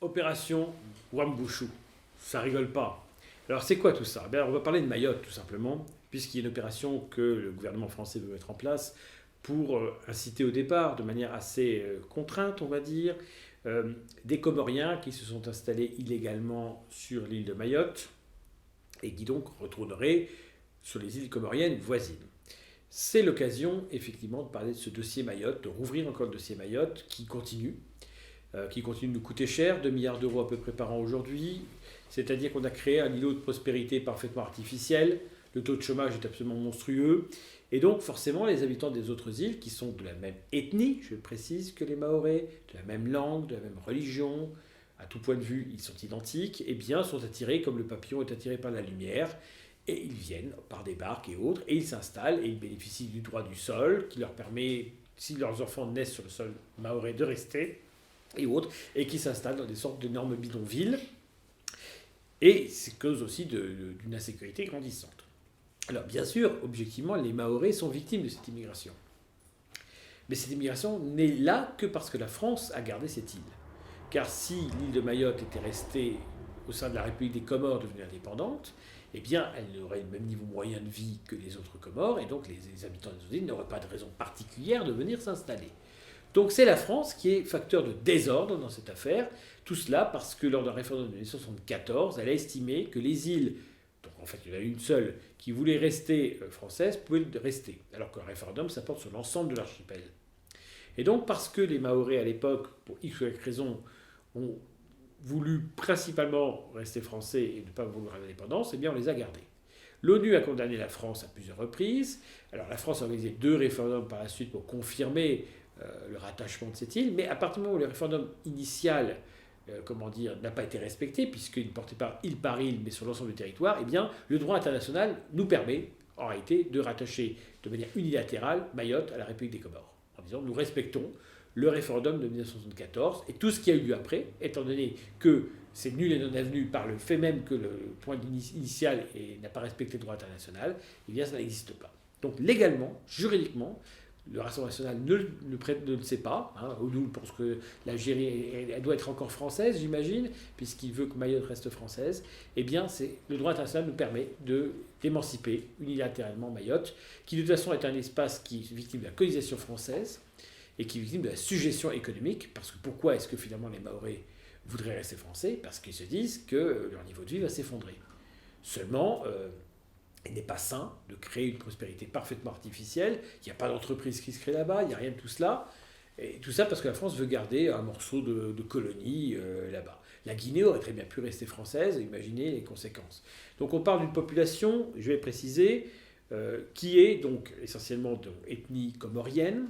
Opération Wambushu. Ça rigole pas. Alors c'est quoi tout ça? Eh bien, on va parler de Mayotte tout simplement, puisqu'il y a une opération que le gouvernement français veut mettre en place pour inciter au départ, de manière assez contrainte, on va dire, des Comoriens qui se sont installés illégalement sur l'île de Mayotte et qui donc retourneraient sur les îles comoriennes voisines. C'est l'occasion, effectivement, de parler de ce dossier Mayotte, de rouvrir encore le dossier Mayotte qui continue de nous coûter cher, 2 milliards d'euros à peu près par an aujourd'hui. C'est-à-dire qu'on a créé un îlot de prospérité parfaitement artificiel. Le taux de chômage est absolument monstrueux. Et donc, forcément, les habitants des autres îles, qui sont de la même ethnie, je précise, que les Mahorais, de la même langue, de la même religion, à tout point de vue, ils sont identiques, eh bien, sont attirés comme le papillon est attiré par la lumière. Et ils viennent par des barques et autres, et ils s'installent, et ils bénéficient du droit du sol, qui leur permet, si leurs enfants naissent sur le sol mahorais, de rester, et autres, et qui s'installent dans des sortes d'énormes bidonvilles. Et c'est cause aussi d'une insécurité grandissante. Alors bien sûr, objectivement, les Mahorais sont victimes de cette immigration. Mais cette immigration n'est là que parce que la France a gardé cette île. Car si l'île de Mayotte était restée au sein de la République des Comores devenue indépendante, eh bien, elle aurait le même niveau moyen de vie que les autres Comores, et donc les habitants des autres îles n'auraient pas de raison particulière de venir s'installer. Donc c'est la France qui est facteur de désordre dans cette affaire. Tout cela parce que lors d'un référendum de 1974, elle a estimé que les îles, donc en fait il y en a une seule, qui voulait rester française, pouvaient rester. Alors qu'un référendum, ça porte sur l'ensemble de l'archipel. Et donc parce que les Mahorais à l'époque, pour X ou Y raison, ont voulu principalement rester français et ne pas vouloir l'indépendance, eh bien on les a gardés. L'ONU a condamné la France à plusieurs reprises. Alors la France a organisé 2 référendums par la suite pour confirmer le rattachement de cette île, mais à partir du moment où le référendum initial n'a pas été respecté, puisqu'il ne portait pas île par île, mais sur l'ensemble du territoire, eh bien, le droit international nous permet, en réalité, de rattacher de manière unilatérale Mayotte à la République des Comores, en disant nous respectons le référendum de 1974 et tout ce qui a eu lieu après, étant donné que c'est nul et non avenu par le fait même que le point initial n'a pas respecté le droit international, eh bien ça n'existe pas. Donc légalement, juridiquement, le Rassemblement national ne le sait pas. Hein. Nous, on pense que l'Algérie elle doit être encore française, j'imagine, puisqu'il veut que Mayotte reste française. Eh bien, le droit international nous permet d'émanciper unilatéralement Mayotte, qui de toute façon est un espace qui est victime de la colonisation française et qui est victime de la suggestion économique. Parce que pourquoi est-ce que finalement les Mahorais voudraient rester français? Parce qu'ils se disent que leur niveau de vie va s'effondrer. Seulement, il n'est pas sain de créer une prospérité parfaitement artificielle. Il n'y a pas d'entreprise qui se crée là-bas, il n'y a rien de tout cela. Et tout ça parce que la France veut garder un morceau de colonie là-bas. La Guinée aurait très bien pu rester française, imaginez les conséquences. Donc on parle d'une population, je vais préciser, qui est donc essentiellement d'ethnie comorienne.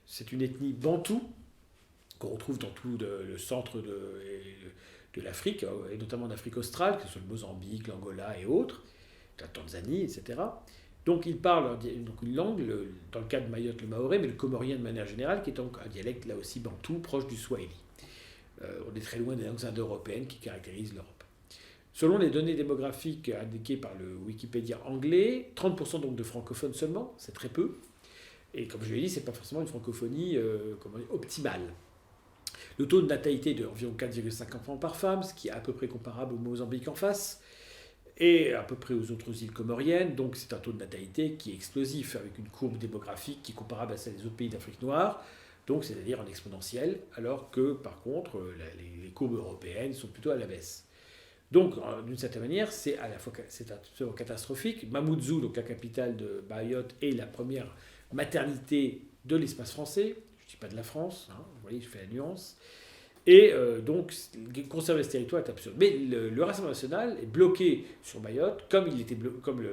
C'est une ethnie bantoue qu'on retrouve dans tout le centre de l'Afrique, et notamment d'Afrique australe, que ce soit le Mozambique, l'Angola et autres, la Tanzanie, etc. Donc ils parlent une langue, dans le cas de Mayotte le maoré, mais le comorien de manière générale, qui est donc un dialecte là aussi bantou, proche du swahili. On est très loin des langues indo-européennes qui caractérisent l'Europe. Selon les données démographiques indiquées par le Wikipédia anglais, 30% donc de francophones seulement, c'est très peu. Et comme je l'ai dit, ce n'est pas forcément une francophonie optimale. Le taux de natalité est d'environ 4,5 enfants par femme, ce qui est à peu près comparable au Mozambique en face, et à peu près aux autres îles comoriennes. Donc c'est un taux de natalité qui est explosif, avec une courbe démographique qui est comparable à celle des autres pays d'Afrique noire, donc c'est-à-dire en exponentielle, alors que par contre les courbes européennes sont plutôt à la baisse. Donc d'une certaine manière, c'est absolument catastrophique. Mamoudzou, donc la capitale de Mayotte, est la première maternité de l'espace français. Je ne dis pas de la France, hein, vous voyez, je fais la nuance. Et donc, conserver ce territoire est absurde. Mais le Rassemblement national est bloqué sur Mayotte, comme il était comme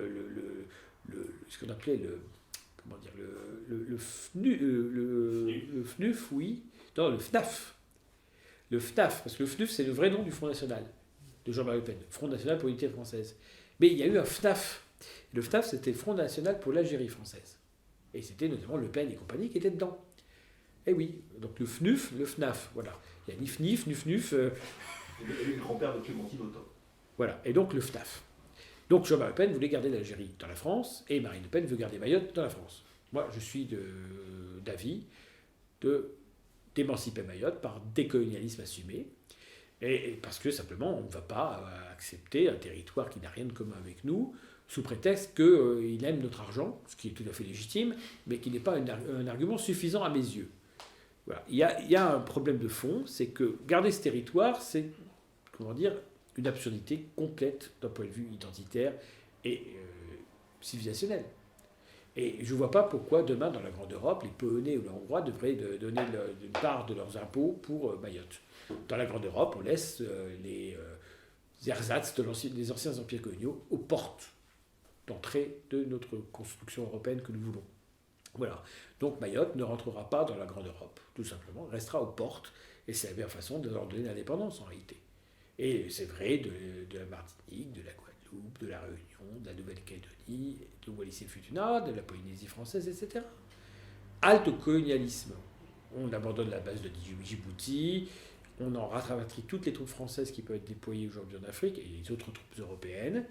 ce qu'on appelait comment dire, le FNUF, oui. Non, le FNAF. Le FNAF, parce que le FNUF, c'est le vrai nom du Front National, de Jean-Marie Le Pen, Front National pour l'Unité française. Mais il y a eu un FNAF. Le FNAF, c'était le Front National pour l'Algérie française. Et c'était notamment Le Pen et compagnie qui étaient dedans. Eh oui, donc le FNUF, le FNAF, voilà. Il y a NIF-NIF, NUF-NUF. Et le grand-père de Clémentine Autain. Voilà, et donc le FNAF. Donc Jean-Marie Le Pen voulait garder l'Algérie dans la France, et Marine Le Pen veut garder Mayotte dans la France. Moi, je suis d'avis d'émanciper Mayotte par décolonialisme assumé. Et parce que simplement, on ne va pas accepter un territoire qui n'a rien de commun avec nous, sous prétexte qu'il aime notre argent, ce qui est tout à fait légitime, mais qui n'est pas un argument suffisant à mes yeux. Voilà. Il y a un problème de fond, c'est que garder ce territoire, c'est, comment dire, une absurdité complète d'un point de vue identitaire et civilisationnel. Et je ne vois pas pourquoi demain, dans la Grande Europe, les Polonais ou les Hongrois devraient donner une part de leurs impôts pour Mayotte. Dans la Grande Europe, on laisse les ersatz des anciens empires coloniaux aux portes d'entrée de notre construction européenne que nous voulons. Voilà. Donc Mayotte ne rentrera pas dans la Grande Europe, tout simplement, restera aux portes, et c'est la meilleure façon de leur donner l'indépendance en réalité. Et c'est vrai de la Martinique, de la Guadeloupe, de la Réunion, de la Nouvelle-Calédonie, de Wallis-et-Futuna, de la Polynésie française, etc. Halte au colonialisme. On abandonne la base de Djibouti, on en rattrapatrie toutes les troupes françaises qui peuvent être déployées aujourd'hui en Afrique et les autres troupes européennes.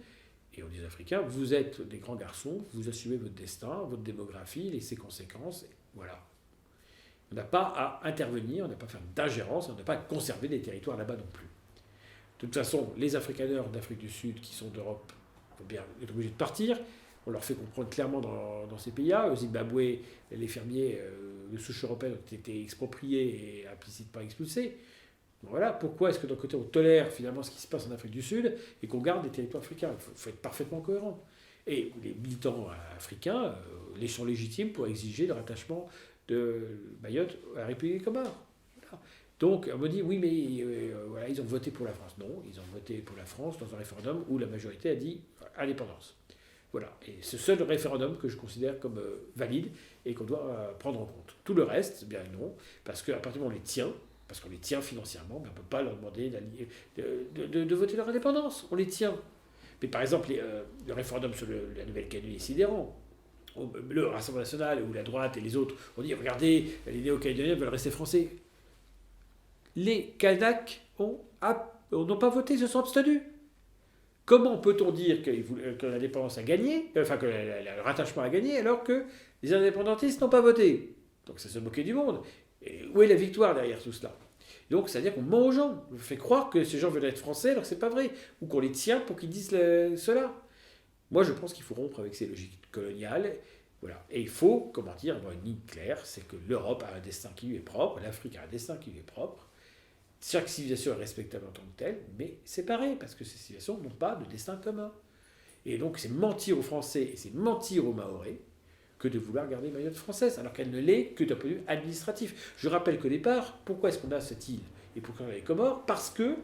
Et on dit aux Africains, vous êtes des grands garçons, vous assumez votre destin, votre démographie, ses conséquences, voilà. On n'a pas à intervenir, on n'a pas à faire d'ingérence, on n'a pas à conserver des territoires là-bas non plus. De toute façon, les Afrikaners d'Afrique du Sud qui sont d'Europe vont bien être obligés de partir. On leur fait comprendre clairement dans ces pays-là. Au Zimbabwe, les fermiers de souche européenne ont été expropriés et implicitement expulsés. Voilà, pourquoi est-ce que d'un côté on tolère finalement ce qui se passe en Afrique du Sud et qu'on garde des territoires africains? Il faut être parfaitement cohérent. Et les militants africains sont légitimes pour exiger le rattachement de Mayotte à la République des Comores. Voilà. Donc on me dit oui mais voilà, ils ont voté pour la France. Non, ils ont voté pour la France dans un référendum où la majorité a dit indépendance. Voilà, et c'est ce seul référendum que je considère comme valide et qu'on doit prendre en compte. Tout le reste, bien non, parce qu'à partir du moment où on les tient, parce qu'on les tient financièrement, mais on ne peut pas leur demander de voter leur indépendance. On les tient. Mais par exemple, le référendum sur la Nouvelle-Calédonie est sidérant. Le Rassemblement national ou la droite et les autres ont dit regardez, les néo-calédoniens veulent rester français. Les Kanaks n'ont pas voté, ils se sont abstenus. Comment peut-on dire que l'indépendance a gagné, enfin que le rattachement a gagné, alors que les indépendantistes n'ont pas voté? Donc c'est se moquer du monde. Et où est la victoire derrière tout cela? Donc c'est-à-dire qu'on ment aux gens, on fait croire que ces gens veulent être français alors que c'est pas vrai, ou qu'on les tient pour qu'ils disent cela. Moi je pense qu'il faut rompre avec ces logiques coloniales, voilà. Et il faut, comment dire, avoir une ligne claire, c'est que l'Europe a un destin qui lui est propre, l'Afrique a un destin qui lui est propre. Chaque civilisation est respectable en tant que telle, mais séparée, parce que ces civilisations n'ont pas de destin commun. Et donc c'est mentir aux Français et c'est mentir aux Mahorais que de vouloir garder Mayotte française, alors qu'elle ne l'est que d'un point de vue administratif. Je rappelle qu'au départ, pourquoi est-ce qu'on a cette île et pourquoi on a les Comores? Parce qu'il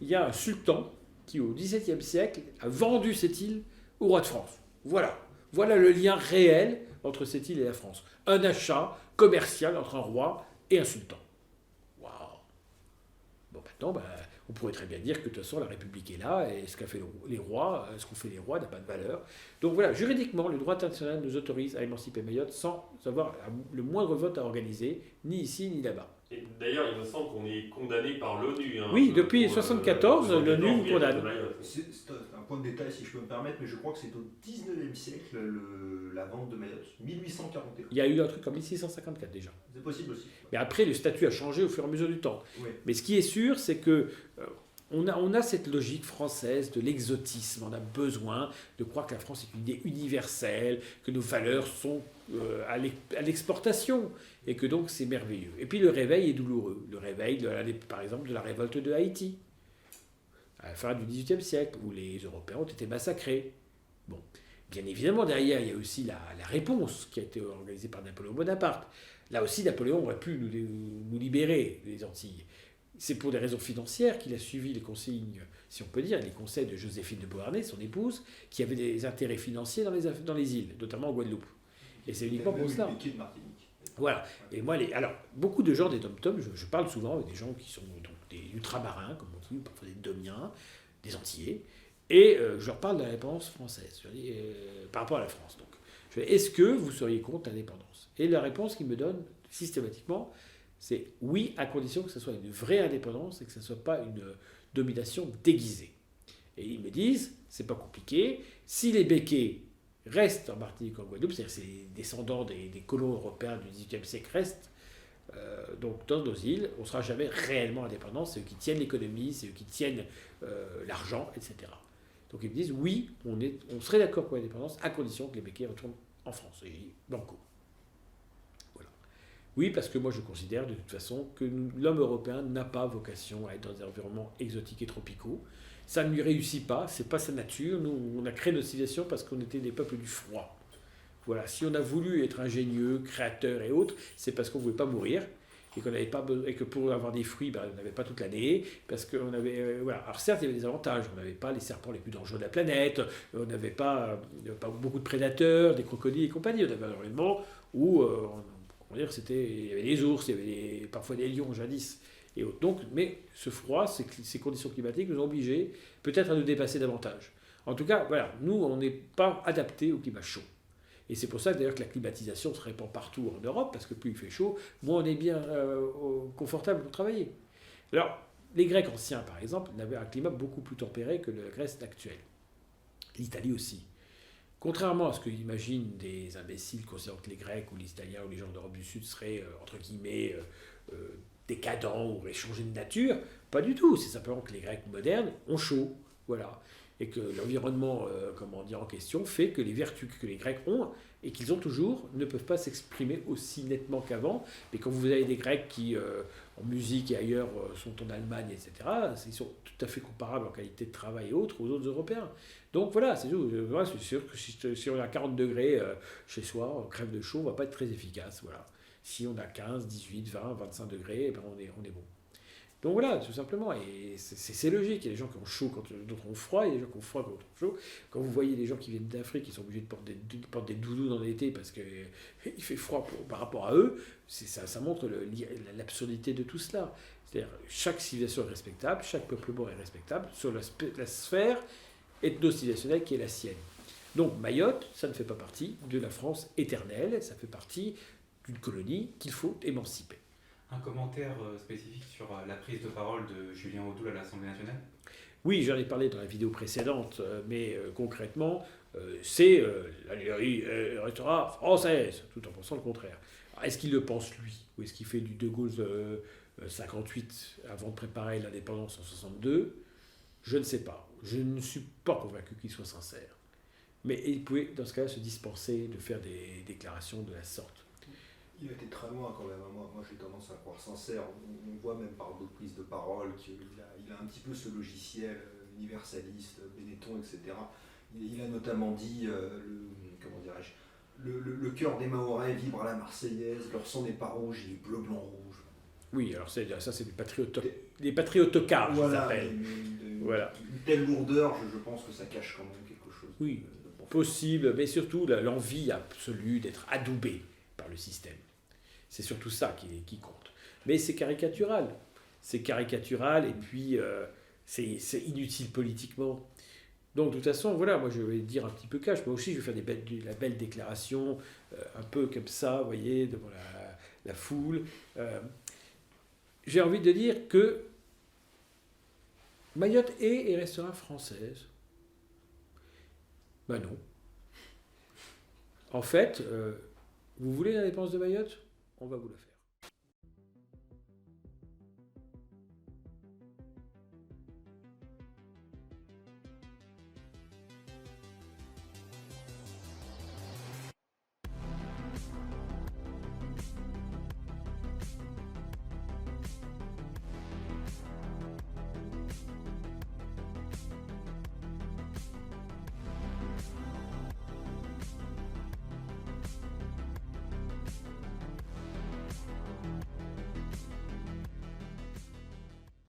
y a un sultan qui, au XVIIe siècle, a vendu cette île au roi de France. Voilà. Voilà le lien réel entre cette île et la France. Un achat commercial entre un roi et un sultan. Waouh! Bon, maintenant, on pourrait très bien dire que de toute façon la République est là et ce qu'ont fait les rois, ce qu'ont fait les rois n'a pas de valeur. Donc voilà, juridiquement, le droit international nous autorise à émanciper Mayotte sans avoir le moindre vote à organiser, ni ici ni là-bas. Et d'ailleurs, il me semble qu'on est condamné par l'ONU. Oui, depuis 1974, l'ONU nous condamne. C'est un point de détail si je peux me permettre, mais je crois que c'est au 19e siècle la vente de Mayotte, 1841. Il y a eu un truc en 1654 déjà. C'est possible aussi. Mais après, le statut a changé au fur et à mesure du temps. Oui. Mais ce qui est sûr, c'est que on a cette logique française de l'exotisme. On a besoin de croire que la France est une idée universelle, que nos valeurs sont à l'exportation, et que donc c'est merveilleux. Et puis le réveil est douloureux. Le réveil, par exemple, de la révolte de Haïti, à la fin du XVIIIe siècle, où les Européens ont été massacrés. Bon, bien évidemment, derrière, il y a aussi la réponse qui a été organisée par Napoléon Bonaparte. Là aussi, Napoléon aurait pu nous libérer des Antilles. C'est pour des raisons financières qu'il a suivi les consignes, si on peut dire, les conseils de Joséphine de Beauharnais, son épouse, qui avait des intérêts financiers dans les îles, notamment en Guadeloupe. Et c'est uniquement pour cela. Voilà. Et moi, alors, beaucoup de gens des dom-toms, je parle souvent avec des gens qui sont donc, des ultramarins, comme on dit, parfois des domiens, des Antillais, et je leur parle de l'indépendance française, je dis, par rapport à la France. Donc, je dis, est-ce que vous seriez contre l'indépendance? Et la réponse qu'ils me donnent systématiquement, c'est oui, à condition que ce soit une vraie indépendance et que ce ne soit pas une domination déguisée. Et ils me disent, c'est pas compliqué, si les Békés restent en Martinique ou en Guadeloupe, c'est-à-dire que les descendants des colons européens du XVIIIe siècle restent Donc dans nos îles, on ne sera jamais réellement indépendant, c'est eux qui tiennent l'économie, c'est eux qui tiennent l'argent, etc. Donc ils me disent oui, on serait d'accord pour l'indépendance à condition que les béquets retournent en France. Et banco. Voilà. Oui, parce que moi je considère de toute façon que l'homme européen n'a pas vocation à être dans des environnements exotiques et tropicaux. Ça ne lui réussit pas, c'est pas sa nature. Nous, on a créé notre civilisation parce qu'on était des peuples du froid. Voilà. Si on a voulu être ingénieux, créateur et autres, c'est parce qu'on ne voulait pas mourir. Et, et que pour avoir des fruits, on n'avait pas toute l'année, parce qu'on avait... voilà. Alors certes, il y avait des avantages, on n'avait pas les serpents les plus dangereux de la planète, on n'avait pas beaucoup de prédateurs, des crocodiles et compagnie, on avait un environnement où, il y avait des ours, il y avait parfois des lions jadis, et autres. Donc, mais ce froid, ces conditions climatiques nous ont obligés peut-être à nous dépasser davantage. En tout cas, voilà, nous, on n'est pas adaptés au climat chaud. Et c'est pour ça d'ailleurs que la climatisation se répand partout en Europe, parce que plus il fait chaud, moins on est bien confortable pour travailler. Alors, les Grecs anciens, par exemple, avaient un climat beaucoup plus tempéré que la Grèce actuelle. L'Italie aussi. Contrairement à ce que imaginent des imbéciles considérant que les Grecs ou les Italiens ou les gens d'Europe du Sud seraient, entre guillemets, décadents ou auraient changé de nature, pas du tout. C'est simplement que les Grecs modernes ont chaud. Voilà. Et que l'environnement en question fait que les vertus que les Grecs ont et qu'ils ont toujours ne peuvent pas s'exprimer aussi nettement qu'avant. Mais quand vous avez des Grecs qui, en musique et ailleurs, sont en Allemagne, etc., ils sont tout à fait comparables en qualité de travail et autres aux autres Européens. Donc voilà, c'est tout. C'est sûr que si on a 40 degrés chez soi, on crève de chaud, on ne va pas être très efficace. Voilà. Si on a 15, 18, 20, 25 degrés, on est bon. Donc voilà, tout simplement, et c'est logique. Il y a des gens qui ont chaud quand d'autres ont froid, il y a des gens qui ont froid quand d'autres ont chaud. Quand vous voyez des gens qui viennent d'Afrique, qui sont obligés de porter des doudous dans l'été parce qu'il fait froid par rapport à eux, ça montre l'absurdité de tout cela. C'est-à-dire chaque civilisation est respectable, chaque peuplement est respectable sur la sphère ethno-civilisationnelle qui est la sienne. Donc Mayotte, ça ne fait pas partie de la France éternelle, ça fait partie d'une colonie qu'il faut émanciper. Un commentaire spécifique sur la prise de parole de Julien Audoul à l'Assemblée nationale ? Oui, j'en ai parlé dans la vidéo précédente, mais concrètement, c'est la librairie restera française, tout en pensant le contraire. Alors, est-ce qu'il le pense lui, ou est-ce qu'il fait du De Gaulle 58 avant de préparer l'indépendance en 62 ? Je ne sais pas. Je ne suis pas convaincu qu'il soit sincère. Mais il pouvait, dans ce cas-là, se dispenser de faire des déclarations de la sorte. Il a été très loin quand même. Moi j'ai tendance à croire sincère. On voit même par d'autres prises de parole qu'il a un petit peu ce logiciel universaliste, Benetton, etc. Il a notamment dit, le cœur des Mahorais vibre à la Marseillaise, leur sang n'est pas rouge, il est bleu, blanc, rouge. Oui, alors ça c'est des patriotocards, je les appelle. Voilà. Une telle lourdeur, je pense que ça cache quand même quelque chose. Oui, possible, mais surtout l'envie absolue d'être adoubé par le système. C'est surtout ça qui compte. Mais c'est caricatural. C'est caricatural et puis c'est inutile politiquement. Donc de toute façon, voilà, moi je vais dire un petit peu cash. Moi aussi je vais faire la belle déclaration, un peu comme ça, vous voyez, devant la foule. J'ai envie de dire que Mayotte est et restera française. Ben non. En fait, vous voulez l'indépendance de Mayotte ? On va vous la faire.